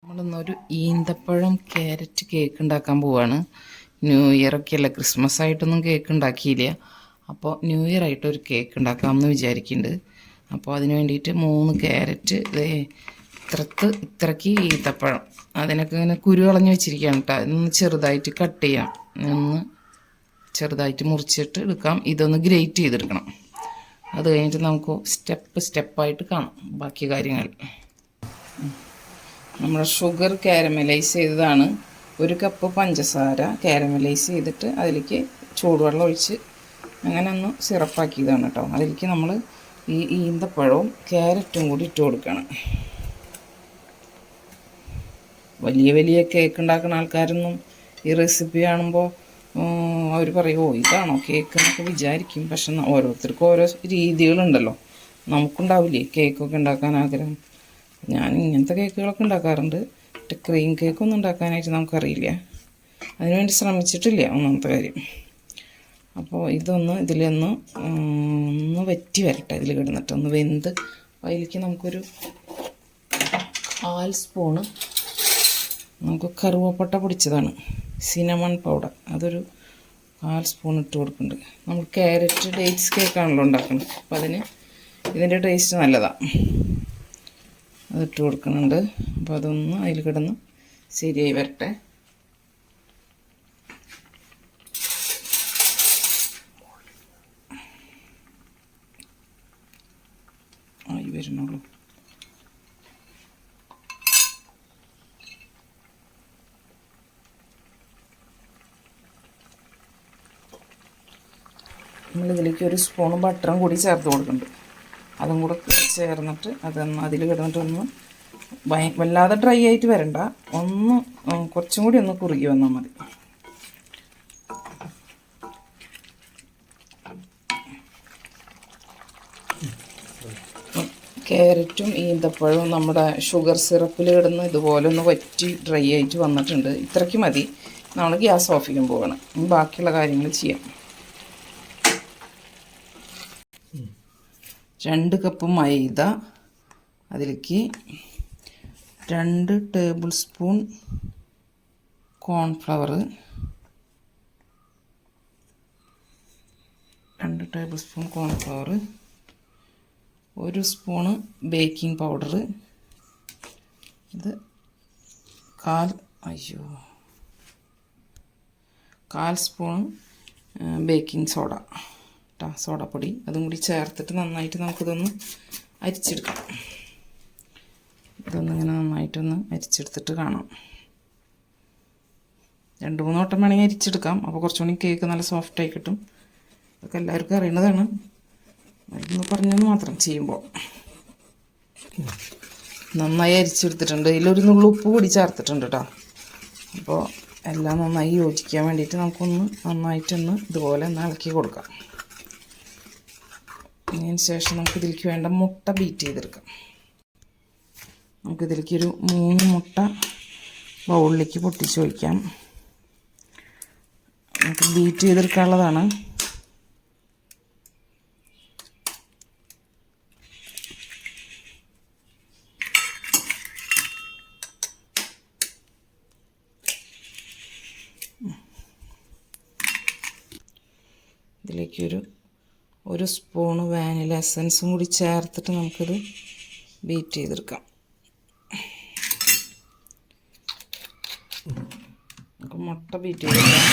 നമ്മളിന്നൊരു ഈന്തപ്പഴം carrot cake ഉണ്ടാക്കാൻ പോവാണ്. ന്യൂ ഇയർ ഒക്കെ അല്ല, ക്രിസ്മസ് ആയിട്ടൊന്നും കേക്ക് ഉണ്ടാക്കിയില്ല. അപ്പോൾ ന്യൂ ഇയർ ആയിട്ട് ഒരു കേക്ക് ഉണ്ടാക്കാമെന്ന് വിചാരിക്കുന്നുണ്ട്. അപ്പോൾ അതിന് വേണ്ടിയിട്ട് 3 ക്യാരറ്റ്, ഇത്രയ്ക്ക് ഈന്തപ്പഴം, അതിനൊക്കെ ഇങ്ങനെ കുരു കളഞ്ഞ് വെച്ചിരിക്കുകയാണ് കേട്ടോ. ഇതൊന്ന് ചെറുതായിട്ട് കട്ട് ചെയ്യാം, ഒന്ന് ചെറുതായിട്ട് മുറിച്ചിട്ട് എടുക്കാം. ഇതൊന്ന് ഗ്രേറ്റ് ചെയ്തെടുക്കണം. അത് കഴിഞ്ഞിട്ട് നമുക്ക് സ്റ്റെപ്പായിട്ട് കാണാം ബാക്കി കാര്യങ്ങൾ. നമ്മുടെ ഷുഗർ കാരമലൈസ് ചെയ്തതാണ്. 1 കപ്പ് പഞ്ചസാര കാരമലൈസ് ചെയ്തിട്ട് അതിലേക്ക് ചൂടുവെള്ളം ഒഴിച്ച് അങ്ങനെ ഒന്ന് സിറപ്പാക്കിയതാണ് കേട്ടോ. അതിലേക്ക് നമ്മൾ ഈ ഈന്തപ്പഴവും ക്യാരറ്റും കൂടി ഇട്ട് കൊടുക്കണം. വലിയ കേക്ക് ഉണ്ടാക്കുന്ന ആൾക്കാരൊന്നും ഈ റെസിപ്പി കാണുമ്പോൾ അവർ പറയുമോ ഇതാണോ കേക്ക് എന്നൊക്കെ വിചാരിക്കും. പക്ഷെ ഓരോരുത്തർക്കും ഓരോ രീതികളുണ്ടല്ലോ. നമുക്കുണ്ടാവില്ലേ കേക്കൊക്കെ ഉണ്ടാക്കാൻ ആഗ്രഹം. ഞാൻ ഇങ്ങനത്തെ കേക്കുകളൊക്കെ ഉണ്ടാക്കാറുണ്ട്. ക്രീം കേക്കൊന്നും ഉണ്ടാക്കാനായിട്ട് നമുക്കറിയില്ല, അതിനുവേണ്ടി ശ്രമിച്ചിട്ടില്ല, ഒന്നാമത്തെ കാര്യം. അപ്പോൾ ഇതിലൊന്ന് വറ്റി വരട്ടെ. ഇതിൽ കിടന്നിട്ട് ഒന്ന് വെന്ത് അതിലേക്ക് നമുക്കൊരു 1/4 സ്പൂണ് നമുക്ക് കറുവപ്പട്ട പൊടിച്ചതാണ്, സിനമൺ പൗഡർ, അതൊരു 1/4 സ്പൂൺ ഇട്ട് കൊടുക്കുന്നുണ്ട്. നമ്മൾ ക്യാരറ്റ് ഡേറ്റ്സ് കേക്കാണല്ലോ ഉണ്ടാക്കുന്നത്, അപ്പോൾ ഇതിൻ്റെ ടേസ്റ്റ് നല്ലതാണ്. അതിട്ട് കൊടുക്കുന്നുണ്ട്. അപ്പോൾ അതൊന്ന് അതിൽ കിടന്ന് ശരിയായി വരട്ടെ. ആയി വരുന്നുള്ളൂ. നമ്മളിതിലേക്ക് 1 സ്പൂൺ ബട്ടറും കൂടി ചേർത്ത് കൊടുക്കുന്നുണ്ട്. അതും കൂടെ ചേർന്നിട്ട് അതിൽ കിടന്നിട്ടൊന്ന് വല്ലാതെ ഡ്രൈ ആയിട്ട് വരണ്ട, കുറച്ചും കൂടി ഒന്ന് കുറുകി വന്നാൽ മതി. ക്യാരറ്റും ഈന്തപ്പഴവും നമ്മുടെ ഷുഗർ സിറപ്പിൽ കിടന്ന് ഇതുപോലെ ഒന്ന് വറ്റി ഡ്രൈ ആയിട്ട് വന്നിട്ടുണ്ട്. ഇത്രയ്ക്ക് മതി. നമ്മൾ ഗ്യാസ് ഓഫ് ചെയ്യാൻ പോവുകയാണ്. ബാക്കിയുള്ള കാര്യങ്ങൾ ചെയ്യാം. 2 കപ്പ് മൈദ, അതിലേക്ക് 2 table spoon cornflour, 1 spoon baking powder, ഇത് 1/4 സ്പൂൺ ബേക്കിംഗ് സോഡാപ്പൊടി, അതും കൂടി ചേർത്തിട്ട് നന്നായിട്ട് നമുക്കിതൊന്ന് അരിച്ചെടുക്കാം. ഇങ്ങനെ നന്നായിട്ടൊന്ന് അരിച്ചെടുത്തിട്ട് കാണാം. 2-3 വട്ടം വേണമെങ്കിൽ അരിച്ചെടുക്കാം. അപ്പോൾ കുറച്ചുകൂടി കേക്ക് നല്ല സോഫ്റ്റായി കിട്ടും. അതൊക്കെ എല്ലാവർക്കും അറിയുന്നതാണ്, അതൊന്ന് പറഞ്ഞെന്ന് മാത്രം. ചെയ്യുമ്പോൾ നന്നായി അരിച്ചെടുത്തിട്ടുണ്ട്. ഇതിലൊരു നുള്ളു ഉപ്പ് കൂടി ചേർത്തിട്ടുണ്ട് കേട്ടോ. അപ്പോൾ എല്ലാം നന്നായി യോജിക്കാൻ വേണ്ടിയിട്ട് നമുക്കൊന്ന് നന്നായിട്ടൊന്ന് ഇതുപോലെ ഒന്ന് ഇളക്കി കൊടുക്കാം. അതിന് ശേഷം നമുക്കിതിലേക്ക് വേണ്ട മുട്ട ബീറ്റ് ചെയ്തെടുക്കാം. നമുക്കിതിലേക്ക് ഒരു 3 മുട്ട ബൗളിലേക്ക് പൊട്ടിച്ച് വയ്ക്കാം. നമുക്ക് ബീറ്റ് ചെയ്തെടുക്കാനുള്ളതാണ്. ഇതിലേക്ക് 1 സ്പൂണ് വാനില എസൻസും കൂടി ചേർത്തിട്ട് നമുക്കിത് ബീറ്റ് ചെയ്തെടുക്കാം. നമുക്ക് മുട്ട ബീറ്റ് ചെയ്തെടുക്കാം.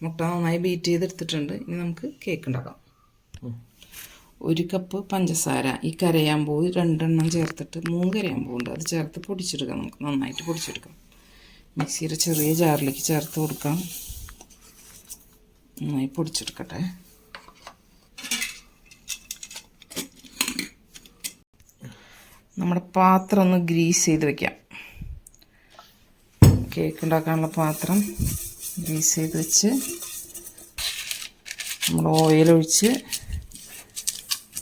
മുട്ട നന്നായി ബീറ്റ് ചെയ്തെടുത്തിട്ടുണ്ട്. ഇനി നമുക്ക് കേക്ക് ഉണ്ടാക്കാം. 1 കപ്പ് പഞ്ചസാര, ഈ കരയാമ്പൂ 2 എണ്ണം ചേർത്തിട്ട് 3 കരയാമ്പൂണ്ട്, അത് ചേർത്ത് പൊടിച്ചെടുക്കാം. നമുക്ക് നന്നായിട്ട് പൊടിച്ചെടുക്കാം. മിക്സിയുടെ ചെറിയ ജാറിലേക്ക് ചേർത്ത് കൊടുക്കാം. നന്നായി പൊടിച്ചെടുക്കട്ടെ. നമ്മുടെ പാത്രം ഒന്ന് ഗ്രീസ് ചെയ്ത് വയ്ക്കാം. കേക്ക് ഉണ്ടാക്കാനുള്ള പാത്രം ഗ്രീസ് ചെയ്ത് വെച്ച് നമ്മൾ ഓയിലൊഴിച്ച്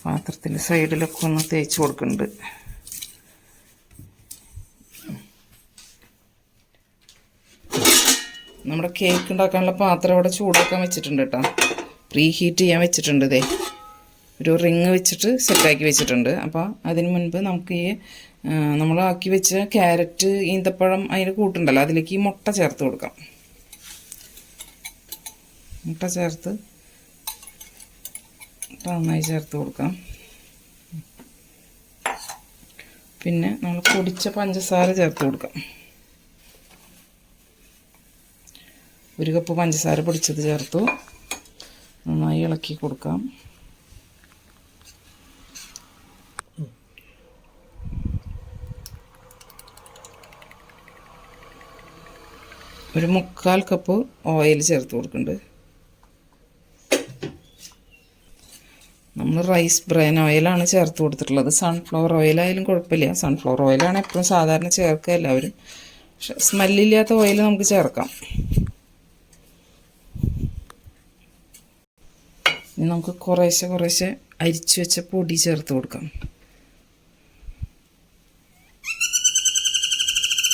പാത്രത്തിൻ്റെ സൈഡിലൊക്കെ ഒന്ന് തേച്ച് കൊടുക്കുന്നുണ്ട്. നമ്മുടെ കേക്ക് ഉണ്ടാക്കാനുള്ള പാത്രം ഇവിടെ ചൂടാക്കാൻ വെച്ചിട്ടുണ്ട് കേട്ടോ. പ്രീ ഹീറ്റ് ചെയ്യാൻ വെച്ചിട്ടുണ്ട്. ഇതേ ഒരു റിങ് വെച്ചിട്ട് സെറ്റാക്കി വെച്ചിട്ടുണ്ട്. അപ്പോൾ അതിന് മുൻപ് നമുക്ക് ഈ നമ്മളാക്കി വെച്ച ക്യാരറ്റ്, ഈന്തപ്പഴം അതിന് കൂട്ടുണ്ടല്ലോ, അതിലേക്ക് ഈ മുട്ട ചേർത്ത് കൊടുക്കാം. മുട്ട ചേർത്ത് നന്നായി ചേർത്ത് കൊടുക്കാം. പിന്നെ നമ്മൾ പൊടിച്ച പഞ്ചസാര ചേർത്ത് കൊടുക്കാം. 1 കപ്പ് പഞ്ചസാര പൊടിച്ചത് ചേർത്തു. നന്നായി ഇളക്കി കൊടുക്കാം. ഒരു 3/4 കപ്പ് ഓയിൽ ചേർത്ത് കൊടുക്കുന്നുണ്ട്. നമ്മൾ റൈസ് ബ്രാൻ ഓയിലാണ് ചേർത്ത് കൊടുത്തിട്ടുള്ളത്. സൺഫ്ലവർ ഓയിലായാലും കുഴപ്പമില്ല. സൺഫ്ലവർ ഓയിലാണ് എപ്പോഴും സാധാരണ ചേർക്കുക എല്ലാവരും. പക്ഷെ സ്മെല്ലില്ലാത്ത ഓയിൽ നമുക്ക് ചേർക്കാം. ഇനി നമുക്ക് കുറേശ്ശെ അരിച്ചു വെച്ച പൊടി ചേർത്ത് കൊടുക്കാം.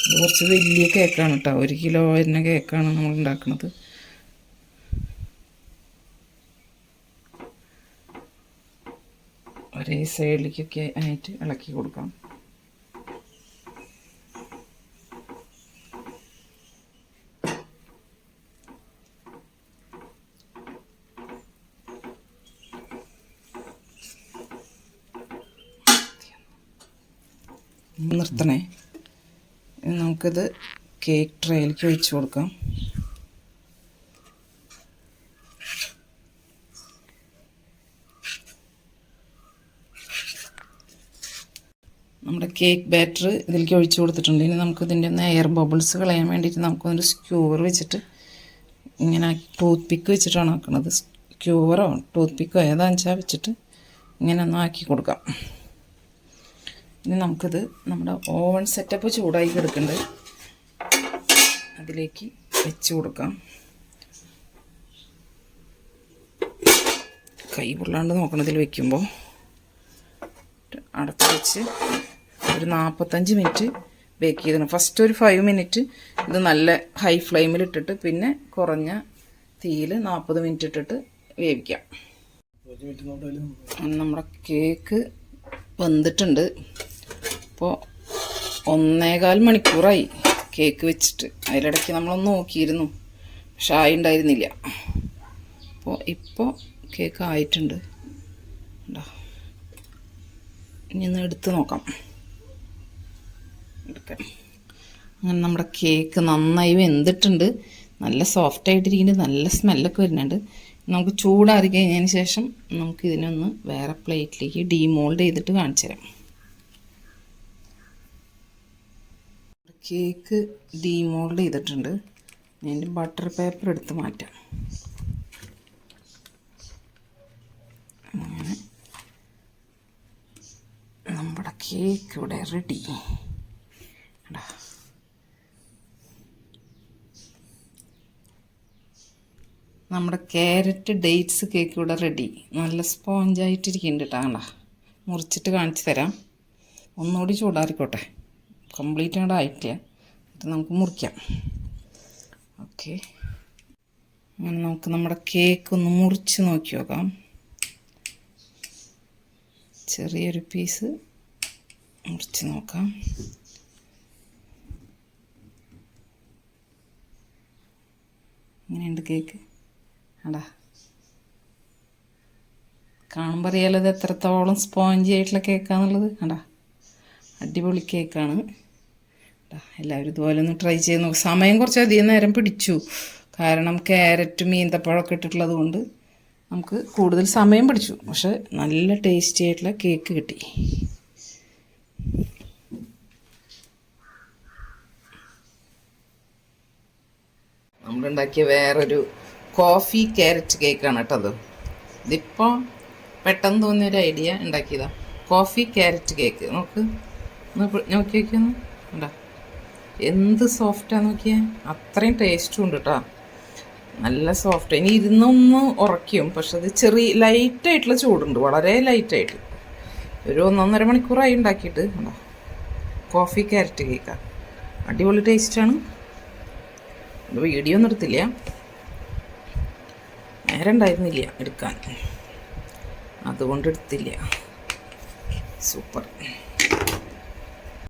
ഇത് കുറച്ച് വലിയ കേക്കാണ് കേട്ടോ. 1 കിലോ വരുന്ന കേക്കാണ് നമ്മൾ ഉണ്ടാക്കുന്നത്. ഒരേ സൈഡിലേക്കൊക്കെ ആയിട്ട് ഇളക്കി കൊടുക്കാം. നിർത്തണേ. നമുക്കിത് കേക്ക് ട്രേയിലേക്ക് ഒഴിച്ചു കൊടുക്കാം. നമ്മുടെ കേക്ക് ബാറ്റർ ഇതിലേക്ക് ഒഴിച്ചു കൊടുത്തിട്ടുണ്ട്. ഇനി നമുക്ക് ഇതിൻ്റെ ഒന്ന് എയർ ബബിൾസ് കളയാൻ വേണ്ടിയിട്ട് നമുക്കൊരു സ്ക്യൂവർ വെച്ചിട്ട് ഇങ്ങനെ ടൂത്ത് പിക്ക് വെച്ചിട്ടാണ് ആക്കുന്നത്. സ്ക്യൂവറോ ടൂത്ത് പിക്കോ ഏതാണെന്ന് വെച്ചാൽ വെച്ചിട്ട് ഇങ്ങനെ ഒന്ന് ആക്കി കൊടുക്കാം. ഇനി നമുക്കിത് നമ്മുടെ ഓവൻ സെറ്റപ്പ് ചൂടായി കിടക്കുന്നുണ്ട്, അതിലേക്ക് വെച്ച് കൊടുക്കാം. കൈ പൊള്ളാണ്ട് നോക്കണം ഇതിൽ വയ്ക്കുമ്പോൾ. അടച്ച് വെച്ച് ഒരു 45 മിനിറ്റ് ബേക്ക് ചെയ്തിടണം. ഫസ്റ്റ് ഒരു 5 മിനിറ്റ് ഇത് നല്ല ഹൈ ഫ്ലെയിമിലിട്ടിട്ട് പിന്നെ കുറഞ്ഞ തീയിൽ 40 മിനിറ്റ് ഇട്ടിട്ട് വേവിക്കാം. നമ്മുടെ കേക്ക് വെന്തിട്ടുണ്ട്. ഇപ്പോൾ 1.25 മണിക്കൂറായി കേക്ക് വെച്ചിട്ട്. അതിലിടയ്ക്ക് നമ്മളൊന്ന് നോക്കിയിരുന്നു, പക്ഷെ ആയിട്ടുണ്ടായിരുന്നില്ല. ഇപ്പോൾ കേക്ക് ആയിട്ടുണ്ട്. ഇനി ഒന്ന് എടുത്ത് നോക്കാം. അങ്ങനെ നമ്മുടെ കേക്ക് നന്നായി വെന്തിട്ടുണ്ട്. നല്ല സോഫ്റ്റ് ആയിട്ടിരിക്കുന്നുണ്ട്. നല്ല സ്മെല്ലൊക്കെ വരുന്നുണ്ട്. നമുക്ക് ചൂടാറി കഴിഞ്ഞതിന് ശേഷം നമുക്ക് ഇതിനൊന്ന് വേറെ പ്ലേറ്റിലേക്ക് ഡീമോൾഡ് ചെയ്തിട്ട് കാണിച്ചു തരാം. കേക്ക് ഡീമോൾഡ് ചെയ്തിട്ടുണ്ട്. ഞാൻ ബട്ടർ പേപ്പർ എടുത്ത് മാറ്റാം. അങ്ങനെ നമ്മുടെ കേക്ക് ഇവിടെ റെഡി. നമ്മുടെ ക്യാരറ്റ് ഡേറ്റ്സ് കേക്ക് ഇവിടെ റെഡി. നല്ല സ്പോഞ്ചായിട്ടിരിക്കുന്നുണ്ട് കേട്ടോ. കണ്ട, മുറിച്ചിട്ട് കാണിച്ചു തരാം. ഒന്നുകൂടി ചൂടാറിക്കോട്ടെ. കംപ്ലീറ്റ് അങ്ങോട്ട് ആയിട്ടില്ല. എന്നിട്ട് നമുക്ക് മുറിക്കാം. ഓക്കെ, അങ്ങനെ നമുക്ക് നമ്മുടെ കേക്ക് ഒന്ന് മുറിച്ച് നോക്കി നോക്കാം. ചെറിയൊരു പീസ് മുറിച്ച് നോക്കാം. ഇങ്ങനെയുണ്ട് കേക്ക്. അടാ, കാണുമ്പോൾ അറിയാലോ ഇത് എത്രത്തോളം സ്പോഞ്ചി ആയിട്ടുള്ള കേക്കാന്നുള്ളത്. അടാ, അടിപൊളി കേക്കാണ്. എല്ലാവരും ഇതുപോലെ ഒന്ന് ട്രൈ ചെയ്ത് നോക്കും. സമയം കുറച്ച് അധികം നേരം പിടിച്ചു, കാരണം ക്യാരറ്റും ഈന്തപ്പഴമൊക്കെ ഇട്ടിട്ടുള്ളത് കൊണ്ട് നമുക്ക് കൂടുതൽ സമയം പിടിച്ചു. പക്ഷെ നല്ല ടേസ്റ്റി ആയിട്ടുള്ള കേക്ക് കിട്ടി. നമ്മളുണ്ടാക്കിയ വേറൊരു കോഫി ക്യാരറ്റ് കേക്കാണ് കേട്ടോ അത്. ഇതിപ്പോൾ പെട്ടെന്ന് തോന്നിയൊരു ഐഡിയ ഉണ്ടാക്കിയതാണ്. കോഫി ക്യാരറ്റ് കേക്ക് നോക്കി നോക്കിയൊന്ന് ഉണ്ടാ, എന്ത് സോഫ്റ്റാന്ന് നോക്കിയാൽ. അത്രയും ടേസ്റ്റും ഉണ്ട് കേട്ടോ. നല്ല സോഫ്റ്റ്. ഇനി ഇരുന്നൊന്ന് ഉറയ്ക്കും, പക്ഷെ അത് ചെറിയ ലൈറ്റായിട്ടുള്ള ചൂടുണ്ട്, വളരെ ലൈറ്റായിട്ട്. ഒരു 1.5 മണിക്കൂറായി ഉണ്ടാക്കിയിട്ട്. കോഫി ക്യാരറ്റ് കേക്കാണ്, അടിപൊളി ടേസ്റ്റാണ്. വീഡിയോ ഒന്നും എടുത്തില്ല, നേരം ഉണ്ടായിരുന്നില്ല എടുക്കാൻ, അതുകൊണ്ട് എടുത്തില്ല. സൂപ്പർ.